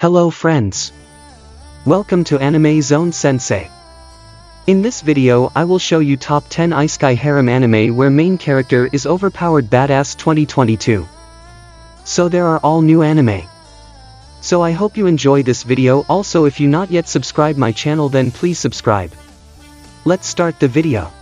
Hello friends. Welcome to Anime Zone Sensei. In this video I will show you top 10 Isekai Harem anime where main character is overpowered badass 2022. So there are all new anime. So I hope you enjoy this video. Also, if you not yet subscribe my channel, then please subscribe. Let's start the video.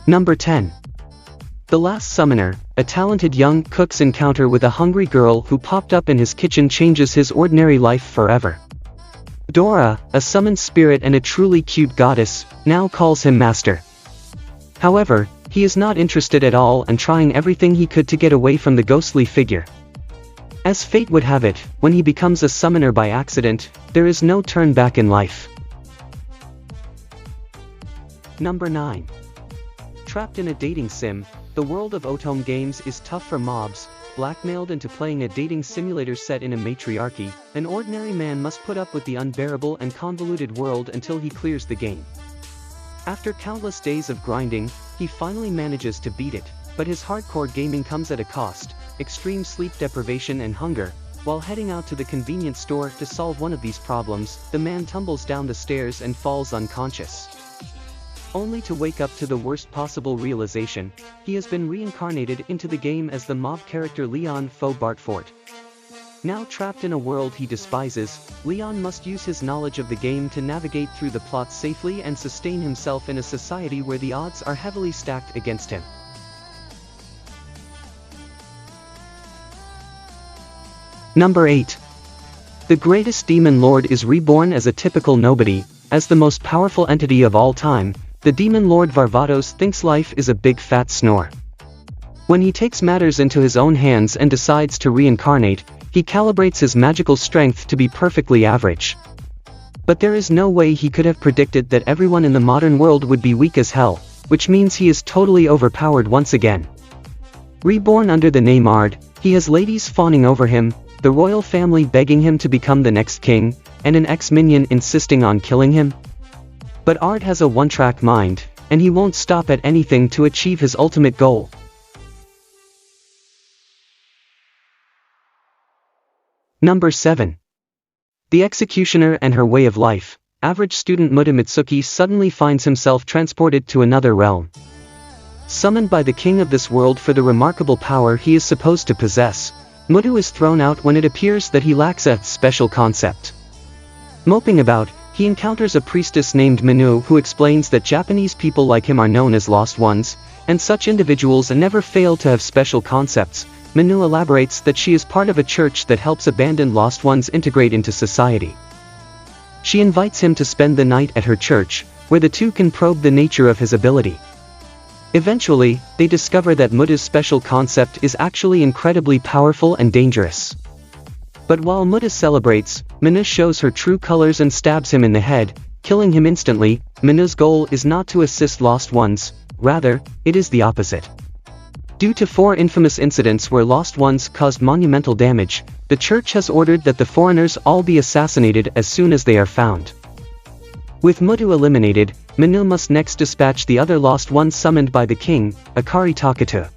Number 10. The Last Summoner, a talented young cook's encounter with a hungry girl who popped up in his kitchen changes his ordinary life forever. Dora, a summoned spirit and a truly cute goddess, now calls him master. However, he is not interested at all and trying everything he could to get away from the ghostly figure. As fate would have it, when he becomes a summoner by accident, there is no turn back in life. Number 9. Trapped in a dating sim, the world of Otome games is tough for mobs. Blackmailed into playing a dating simulator set in a matriarchy, an ordinary man must put up with the unbearable and convoluted world until he clears the game. After countless days of grinding, he finally manages to beat it, but his hardcore gaming comes at a cost: extreme sleep deprivation and hunger. While heading out to the convenience store to solve one of these problems, the man tumbles down the stairs and falls unconscious. Only to wake up to the worst possible realization: he has been reincarnated into the game as the mob character Leon Faux Bartfort. Now trapped in a world he despises, Leon must use his knowledge of the game to navigate through the plot safely and sustain himself in a society where the odds are heavily stacked against him. Number 8. The greatest demon lord is reborn as a typical nobody. As the most powerful entity of all time, the demon lord Varvatos thinks life is a big fat snore. When he takes matters into his own hands and decides to reincarnate, he calibrates his magical strength to be perfectly average. But there is no way he could have predicted that everyone in the modern world would be weak as hell, which means he is totally overpowered once again. Reborn under the name Ard, he has ladies fawning over him, the royal family begging him to become the next king, and an ex-minion insisting on killing him. But Ard has a one-track mind, and he won't stop at anything to achieve his ultimate goal. Number 7. The Executioner and Her Way of Life. Average student Muta Mitsuki suddenly finds himself transported to another realm. Summoned by the king of this world for the remarkable power he is supposed to possess, Muta is thrown out when it appears that he lacks a special concept. Moping about, he encounters a priestess named Minu who explains that Japanese people like him are known as lost ones, and such individuals never fail to have special concepts. Minu elaborates that she is part of a church that helps abandoned lost ones integrate into society. She invites him to spend the night at her church, where the two can probe the nature of his ability. Eventually, they discover that Muta's special concept is actually incredibly powerful and dangerous. But while Muta celebrates, Minu shows her true colors and stabs him in the head, killing him instantly. Minu's goal is not to assist lost ones, rather, it is the opposite. Due to 4 infamous incidents where lost ones caused monumental damage, the church has ordered that the foreigners all be assassinated as soon as they are found. With Muta eliminated, Minu must next dispatch the other lost ones summoned by the king, Akari Takata.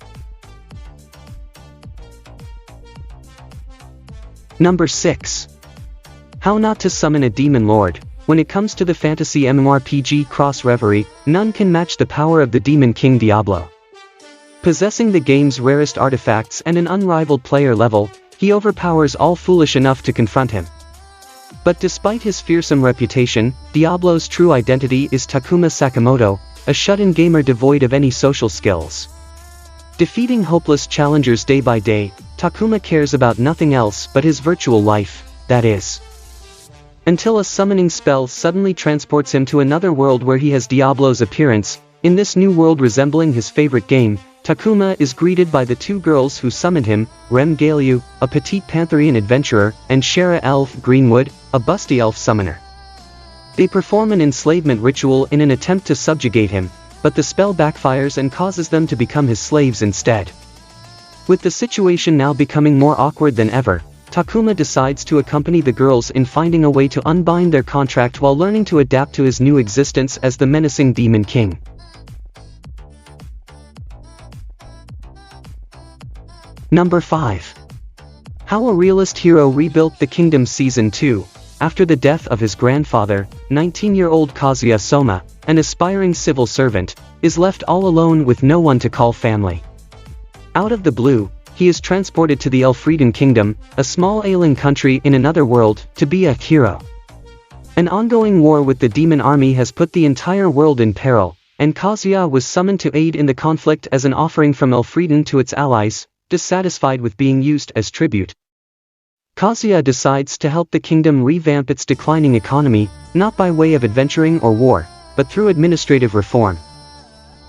Number 6. How not to summon a demon lord. When it comes to the fantasy MMORPG Cross Reverie, none can match the power of the demon king Diablo. Possessing the game's rarest artifacts and an unrivaled player level, he overpowers all foolish enough to confront him. But despite his fearsome reputation, Diablo's true identity is Takuma Sakamoto, a shut-in gamer devoid of any social skills. Defeating hopeless challengers day by day, Takuma cares about nothing else but his virtual life, that is. Until a summoning spell suddenly transports him to another world where he has Diablo's appearance. In this new world resembling his favorite game, Takuma is greeted by the 2 girls who summoned him, Rem Galeu, a petite Pantherian adventurer, and Shara Elf Greenwood, a busty elf summoner. They perform an enslavement ritual in an attempt to subjugate him, but the spell backfires and causes them to become his slaves instead. With the situation now becoming more awkward than ever, Takuma decides to accompany the girls in finding a way to unbind their contract while learning to adapt to his new existence as the menacing Demon King. Number 5. How a Realist Hero Rebuilt the Kingdom Season 2. After the death of his grandfather, 19-year-old Kazuya Soma, an aspiring civil servant, is left all alone with no one to call family. Out of the blue, he is transported to the Elfrieden Kingdom, a small ailing country in another world, to be a hero. An ongoing war with the demon army has put the entire world in peril, and Kazuya was summoned to aid in the conflict as an offering from Elfrieden to its allies, dissatisfied with being used as tribute. Kazuya decides to help the kingdom revamp its declining economy, not by way of adventuring or war, but through administrative reform.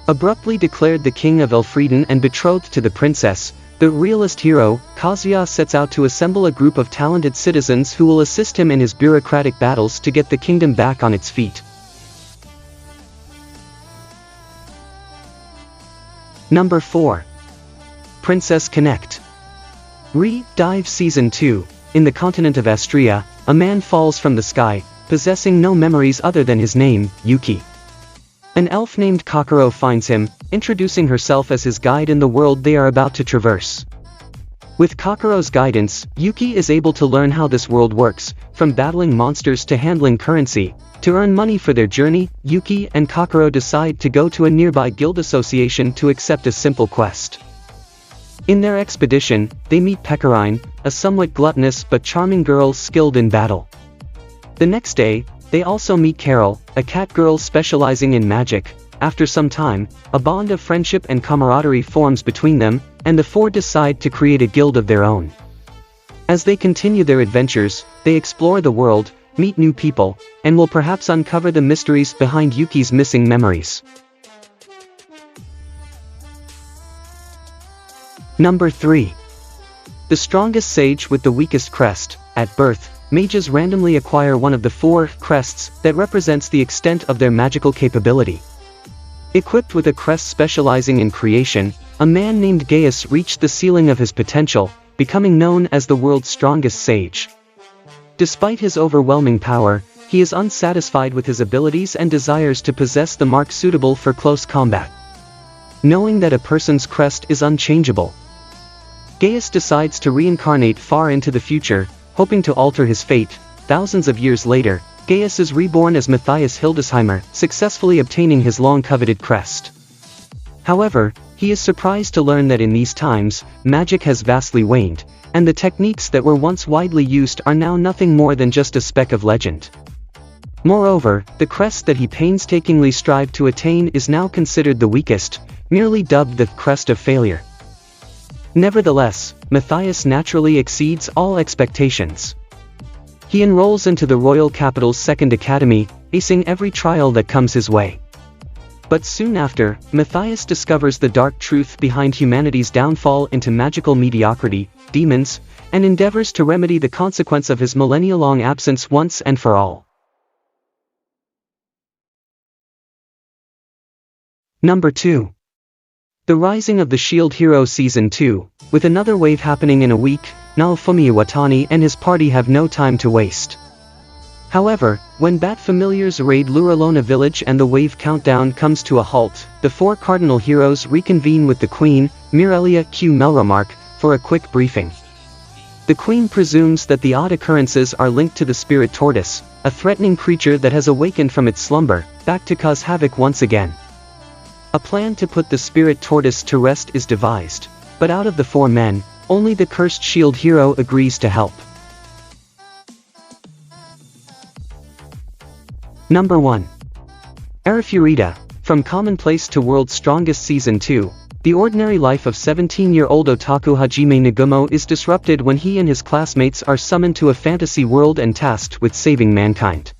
Abruptly declared the king of Elfrieden and betrothed to the princess, the realist hero, Kazuya sets out to assemble a group of talented citizens who will assist him in his bureaucratic battles to get the kingdom back on its feet. Number 4. Princess Connect. Dive Season 2. In the continent of Astria, a man falls from the sky, possessing no memories other than his name, Yuki. An elf named Kokoro finds him, introducing herself as his guide in the world they are about to traverse. With Kokoro's guidance, Yuki is able to learn how this world works, from battling monsters to handling currency. To earn money for their journey, Yuki and Kokoro decide to go to a nearby guild association to accept a simple quest. In their expedition, they meet Pekarine, a somewhat gluttonous but charming girl skilled in battle. The next day, they also meet Carol, a cat girl specializing in magic. After some time, a bond of friendship and camaraderie forms between them, and the four decide to create a guild of their own. As they continue their adventures, they explore the world, meet new people, and will perhaps uncover the mysteries behind Yuki's missing memories. Number 3. The strongest sage with the weakest crest. At birth, mages randomly acquire one of the 4 crests that represents the extent of their magical capability. Equipped with a crest specializing in creation, a man named Gaius reached the ceiling of his potential, becoming known as the world's strongest sage. Despite his overwhelming power, he is unsatisfied with his abilities and desires to possess the mark suitable for close combat. Knowing that a person's crest is unchangeable, Gaius decides to reincarnate far into the future, hoping to alter his fate. Thousands of years later, Gaius is reborn as Matthias Hildesheimer, successfully obtaining his long-coveted crest. However, he is surprised to learn that in these times, magic has vastly waned, and the techniques that were once widely used are now nothing more than just a speck of legend. Moreover, the crest that he painstakingly strived to attain is now considered the weakest, merely dubbed the crest of failure. Nevertheless, Matthias naturally exceeds all expectations. He enrolls into the royal capital's second academy, acing every trial that comes his way. But soon after, Matthias discovers the dark truth behind humanity's downfall into magical mediocrity, demons, and endeavors to remedy the consequence of his millennia-long absence once and for all. Number 2. The Rising of the Shield Hero Season 2. With another wave happening in a week, Naofumi Iwatani and his party have no time to waste. However, when bat familiars raid Luralona village and the wave countdown comes to a halt, the 4 cardinal heroes reconvene with the Queen, Mirelia Q. Melromark, for a quick briefing. The Queen presumes that the odd occurrences are linked to the spirit tortoise, a threatening creature that has awakened from its slumber, back to cause havoc once again. A plan to put the spirit tortoise to rest is devised, but out of the 4 men, only the cursed shield hero agrees to help. Number 1. Arifureta. From Commonplace to World's Strongest Season 2, the ordinary life of 17-year-old otaku Hajime Nagumo is disrupted when he and his classmates are summoned to a fantasy world and tasked with saving mankind.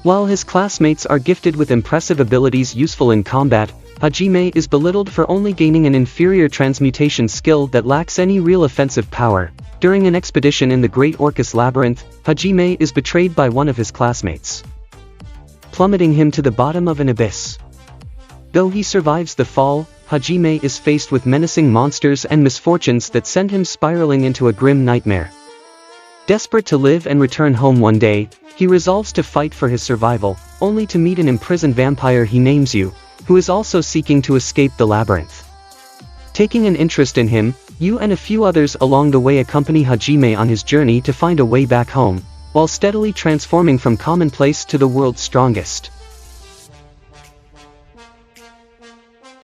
While his classmates are gifted with impressive abilities useful in combat, Hajime is belittled for only gaining an inferior transmutation skill that lacks any real offensive power. During an expedition in the Great Orcus Labyrinth, Hajime is betrayed by one of his classmates, plummeting him to the bottom of an abyss. Though he survives the fall, Hajime is faced with menacing monsters and misfortunes that send him spiraling into a grim nightmare. Desperate to live and return home one day, he resolves to fight for his survival, only to meet an imprisoned vampire he names Yu, who is also seeking to escape the labyrinth. Taking an interest in him, Yu and a few others along the way accompany Hajime on his journey to find a way back home, while steadily transforming from commonplace to the world's strongest.